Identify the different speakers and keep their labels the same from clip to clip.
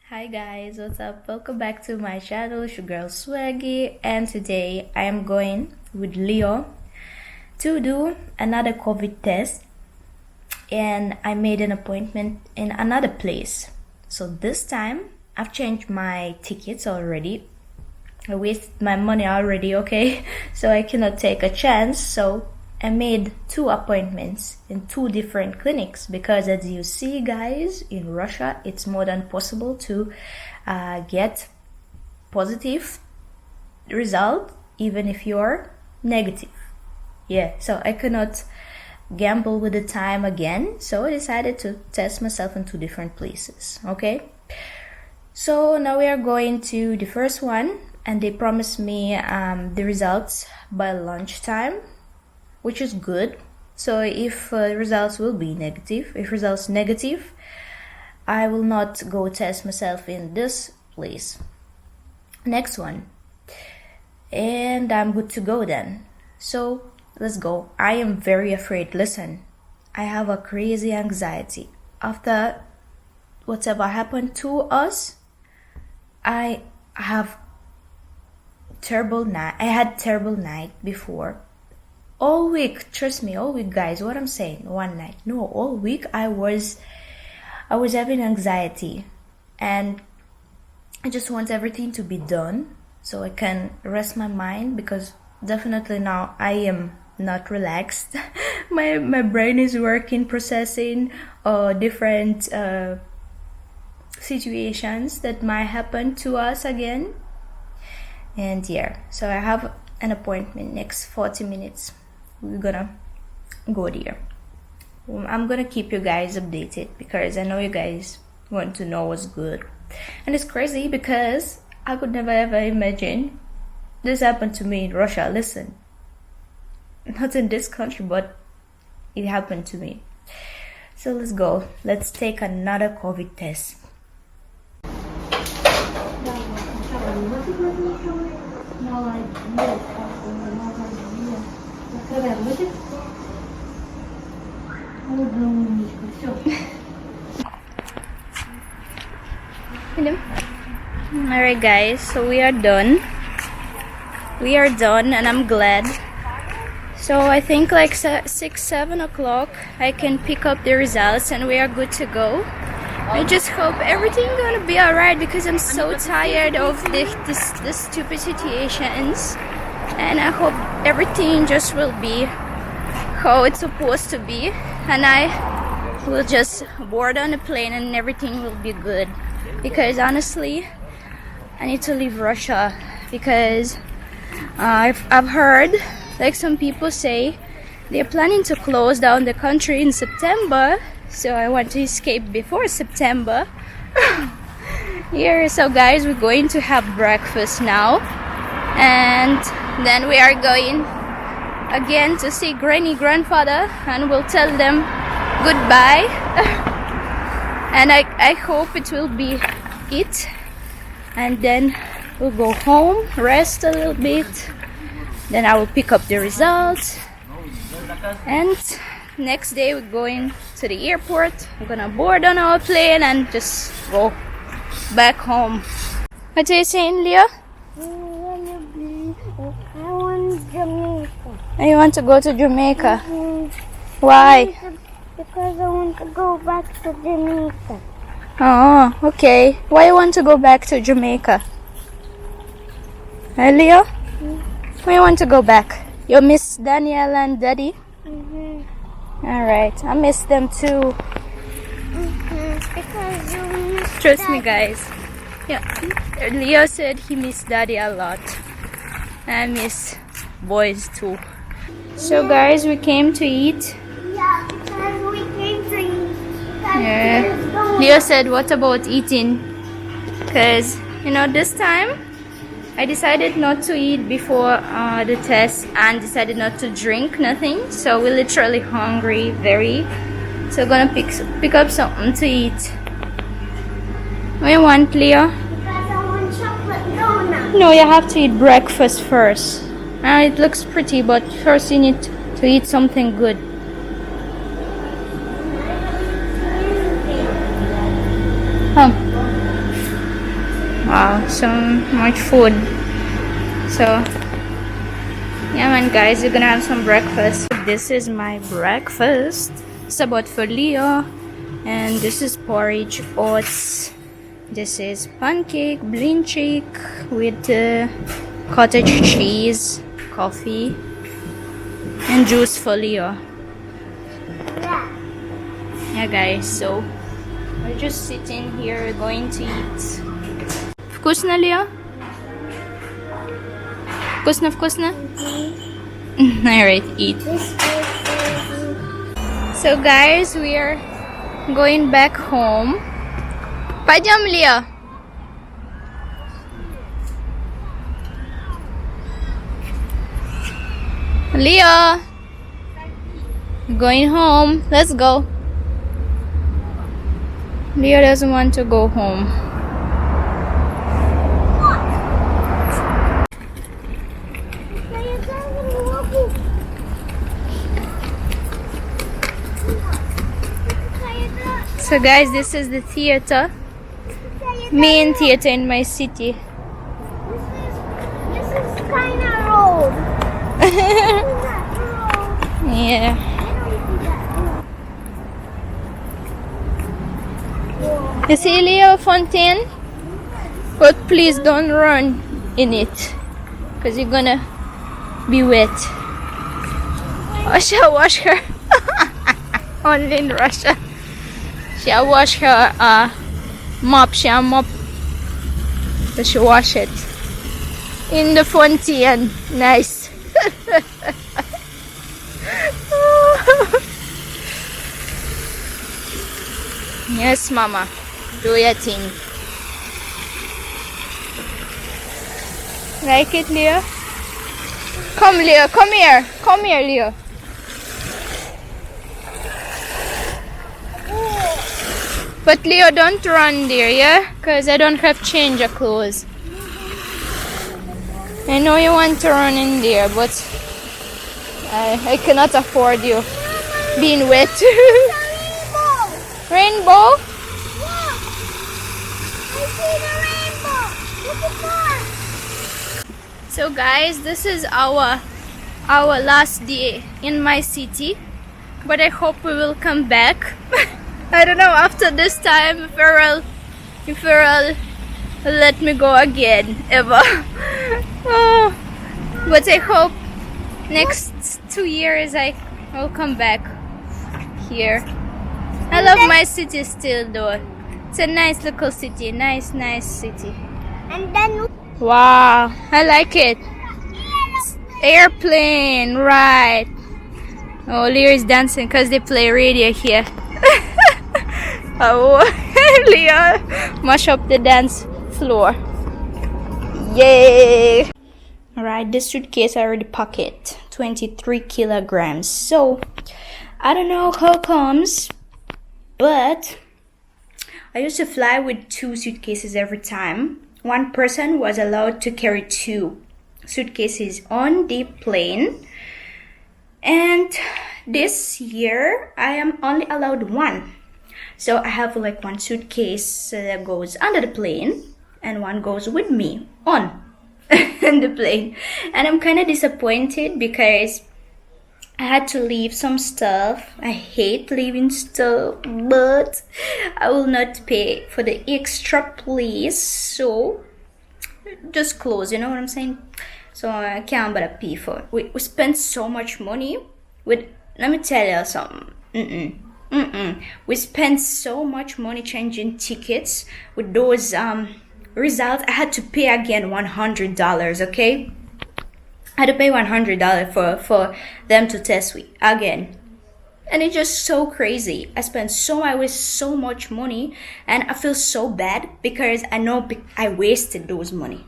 Speaker 1: Hi guys, what's up? Welcome back to my channel. It's your girl Swaggy, and today I am going with Leo to do another COVID test, and I made an appointment in another place. So this time I've changed my tickets already. I wasted my money already, okay? So I cannot take a chance. So I made 2 appointments in 2 different clinics because, as you see guys, in Russia it's more than possible to get positive result even if you're negative. Yeah, so I cannot gamble with the time again, so I decided to test myself in 2 different places. Okay, so now we are going to the first one, and they promised me the results by lunchtime, which is good. So if results will be negative, if results negative, I will not go test myself in this place. Next one, and I'm good to go then. So let's go. I am very afraid. Listen, I have a crazy anxiety after whatever happened to us. I had terrible night before. All week, trust me, all week guys, what I'm saying, one night, no, all week I was having anxiety, and I just want everything to be done so I can rest my mind, because definitely now I am not relaxed. my brain is working, processing different situations that might happen to us again. And yeah, so I have an appointment next 40 minutes. We're gonna go there. I'm gonna keep you guys updated because I know you guys want to know what's good. And it's crazy because I could never ever imagine this happened to me in Russia. Listen, not in this country, but it happened to me. So let's go. Let's take another COVID test. Alright guys, so we are done, and I'm glad. So I think like 6-7 o'clock I can pick up the results and we are good to go. I just hope everything gonna be alright because I'm so tired of this stupid situations, and I hope everything just will be how it's supposed to be, and I will just board on the plane and everything will be good. Because honestly, I need to leave Russia because I've heard, like some people say, they're planning to close down the country in September. So I want to escape before September. Here, so guys, we're going to have breakfast now, and then we are going again to see grandfather, and we'll tell them goodbye. And I hope it will be it, and then we'll go home, rest a little bit, then I will pick up the results, and next day we're going to the airport. We're gonna board on our plane and just go back home. What are you saying, Leo?
Speaker 2: I want Jamaica.
Speaker 1: You want to go to Jamaica?
Speaker 2: Mm-hmm.
Speaker 1: Why?
Speaker 2: Because I want to go back to Jamaica.
Speaker 1: Oh, okay. Why you want to go back to Jamaica? Hey, Leo? Why you want to go back? You miss Daniel and Daddy?
Speaker 2: Mm-hmm.
Speaker 1: Alright, I miss them too.
Speaker 2: Mm-hmm. Because you miss
Speaker 1: Trust
Speaker 2: Daddy.
Speaker 1: me, guys. Yeah, Leo said he missed Daddy a lot. I miss boys too. So guys, we came to eat.
Speaker 2: Yeah, because we came to eat.
Speaker 1: Yeah. Leo said, what about eating? Because, this time I decided not to eat before the test, and decided not to drink nothing. So we're literally hungry, very. So we're gonna pick up something to eat. What do you want, Leo?
Speaker 2: Because I want chocolate donut.
Speaker 1: No, you have to eat breakfast first. It looks pretty, but first you need to eat something good. Come. Wow, so much food. So yeah man guys, we're gonna have some breakfast. This is my breakfast. It's about for Leo. And this is porridge, oats. This is pancake, bean cheek with cottage cheese, coffee, and juice for Leo. Yeah guys, so we're just sitting here going to eat. Вкусно, Leo? Вкусно? Alright, eat. So guys, we are going back home. Пойдем, Leo. Leo. Going home. Let's go. Leo doesn't want to go home. So guys, this is the theater. Main theater in my city.
Speaker 2: This is kind of road.
Speaker 1: Yeah. You see Leo fountain? But please don't run in it, because you're gonna be wet. Russia, wash her. Only in Russia. She'll wash her mop. She'll mop. So she wash it in the fountain. Nice. Yes, Mama. Do your thing. Like it, Leo? Come, Leo. Come here. Come here, Leo. But Leo, don't run there, yeah? Because I don't have change of clothes. I know you want to run in there, but I cannot afford you being wet. Rainbow?
Speaker 2: Look! I see the rainbow! Look at that!
Speaker 1: So guys, this is our last day in my city, but I hope we will come back. I don't know after this time if Farrell will let me go again ever. Oh, but I hope next 2 years I will come back here. I love my city still though. It's a nice little city, nice city.
Speaker 2: And then
Speaker 1: Wow, I like it. Airplane, right. Oh, Leo is dancing because they play radio here. Oh, Leo, mash up the dance floor. Yay! Alright, this suitcase I already pocket 23 kilograms. So, I don't know how it comes, but I used to fly with 2 suitcases every time. One person was allowed to carry 2 suitcases on the plane, and this year I am only allowed 1. So I have like 1 suitcase that goes under the plane and 1 goes with me on the plane, and I'm kind of disappointed because I had to leave some stuff. I hate leaving stuff, but I will not pay for the extra place. So just close, you know what I'm saying? So I can't but pay for it. We spent so much money with, let me tell you something. We spent so much money changing tickets with those results. I had to pay again $100, okay? I had to pay $100 for them to test me again. And it's just so crazy. I waste so much money, and I feel so bad because I know I wasted those money.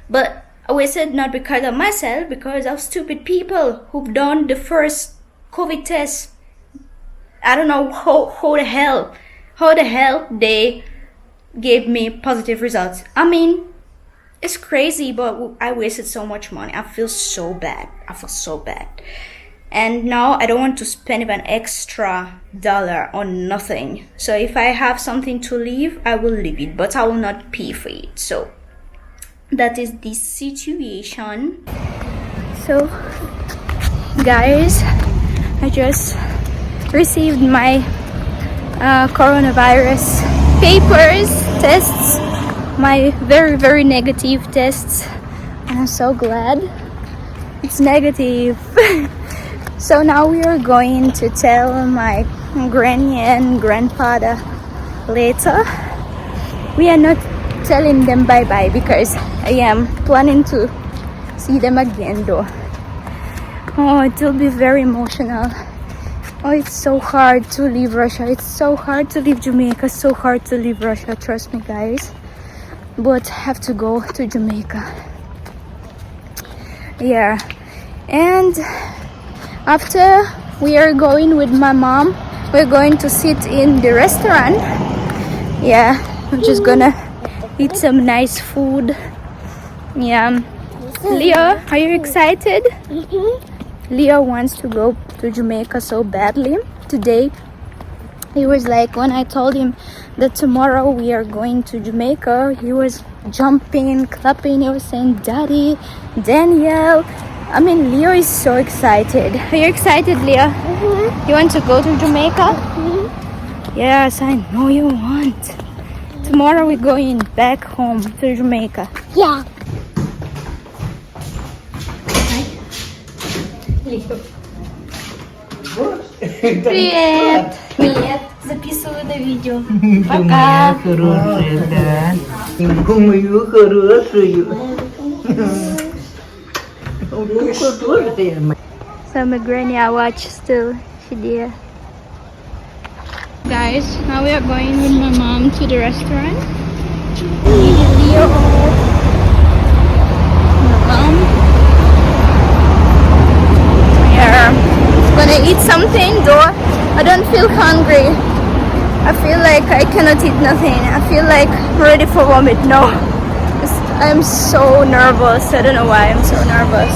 Speaker 1: But I wasted not because of myself, because of stupid people who've done the first COVID test. I don't know how the hell they gave me positive results. I mean, it's crazy, but I wasted so much money. I feel so bad. And now I don't want to spend even extra dollar on nothing. So if I have something to leave, I will leave it, but I will not pay for it. So that is the situation. So guys, I just received my coronavirus papers, tests, my very negative tests, and I'm so glad it's negative. So now we are going to tell my granny and grandfather later. We are not telling them bye-bye because I am planning to see them again though. Oh, it will be very emotional. Oh, it's so hard to leave Russia. It's so hard to leave Jamaica. So hard to leave Russia. Trust me, guys. But I have to go to Jamaica. Yeah. And after we are going with my mom, we're going to sit in the restaurant. Yeah. I'm just gonna eat some nice food. Yeah. Leo, are you excited? Leo wants to go to Jamaica so badly. Today he was like, when I told him that tomorrow we are going to Jamaica, he was jumping, clapping. He was saying, Daddy, Danielle. I mean, Leo is so excited. Are you excited, Leo? You want to go to Jamaica? Yes, I know you want. Tomorrow we're going back home to Jamaica.
Speaker 2: Yeah.
Speaker 1: Привет! Привет! Записываю на видео.
Speaker 3: Пока. Хорошая, да. Мою хорошую.
Speaker 1: So my granny I watch still. She did. Guys, now we are going with my mom to the restaurant. Leo, my mom. Yeah, gonna eat something though. I don't feel hungry. I feel like I cannot eat nothing. I feel like I'm ready for vomit. No, I'm so nervous. I don't know why I'm so nervous.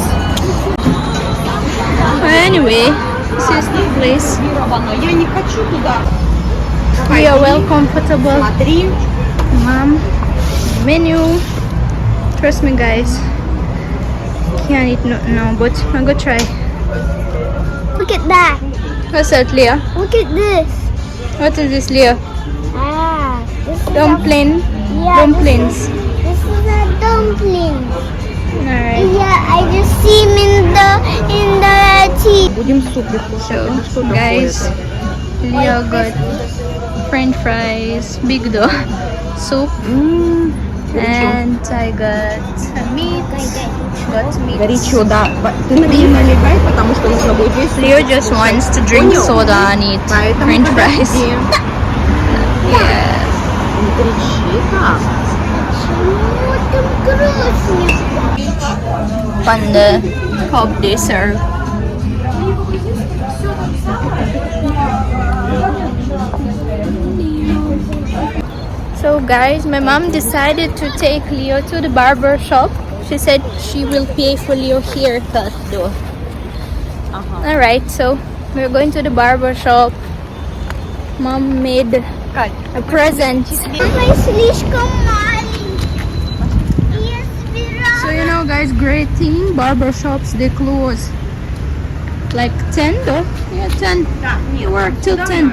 Speaker 1: Anyway, this is the place. We are well comfortable. Mom, menu. Trust me, guys. Can't eat no, but I'm gonna try.
Speaker 2: Look at that.
Speaker 1: What's that, Leah?
Speaker 2: Look at this.
Speaker 1: What is this, Leah?
Speaker 2: This is
Speaker 1: Dumpling.
Speaker 2: Yeah,
Speaker 1: Dumplings.
Speaker 2: This is a dumpling.
Speaker 1: Alright.
Speaker 2: Yeah, I just see him in the tea.
Speaker 1: So, guys, Leo got French fries, big dough, soup, and I got meat. Got meat.
Speaker 3: Горячо, да. Ты на меня налегай, потому что нужно будет весь.
Speaker 1: Leo just wants to drink soda and eat French fries. Yeah.
Speaker 3: Не кричи так.
Speaker 2: Вот там красный.
Speaker 1: Panda cup they serve. So guys, my mom decided to take Leo to the barber shop. She said she will pay for Leo haircut though. Alright, so we're going to the barber shop. Mom made a present.
Speaker 2: Мама слишком маленький.
Speaker 1: So you know guys, great thing, barber shops they close like 10 though. Yeah, 10. You work till 10.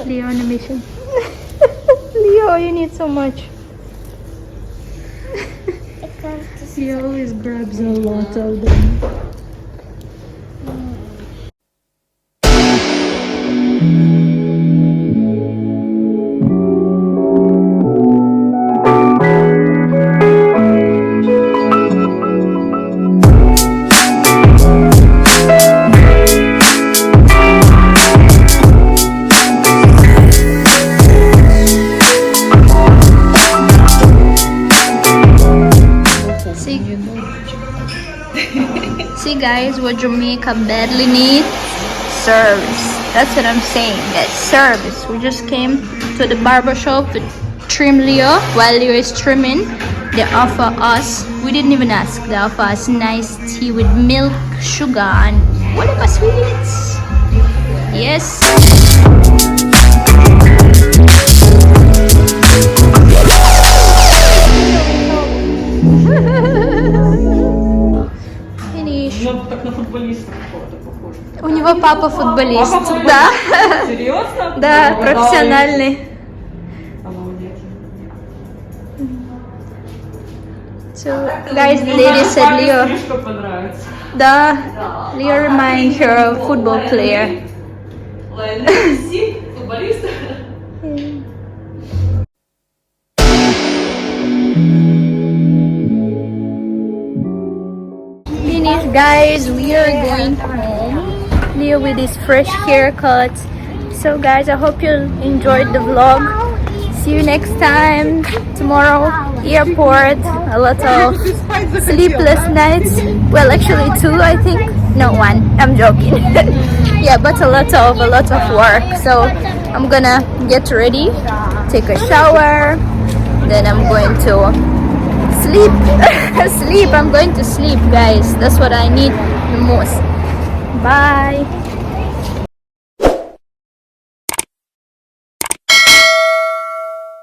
Speaker 1: Leo on a mission. Leo, you need so much. He always grabs a lot of them. See guys, what Jamaica badly needs? Service. That's what I'm saying, guys. Service. We just came to the barber shop to trim Leo. While Leo is trimming, they offer us, we didn't even ask, they offer us nice tea with milk, sugar, and whatever sweets. Yes. папа футболист. Да.
Speaker 4: Серьезно?
Speaker 1: Да, профессиональный. So, guys, the lady said Leo.
Speaker 4: Стрижка понравится.
Speaker 1: Да, Leo reminds her of football player.
Speaker 4: Месси, футболист.
Speaker 1: Finish, guys, we are going home. Leo with his fresh haircut. So guys, I hope you enjoyed the vlog. See you next time. Tomorrow, airport, a lot of sleepless nights. Well, actually 2, I think. No, 1. I'm joking. Yeah, but a lot of work. So I'm gonna get ready, take a shower, then I'm going to sleep. Sleep. I'm going to sleep, guys. That's what I need the most. Bye.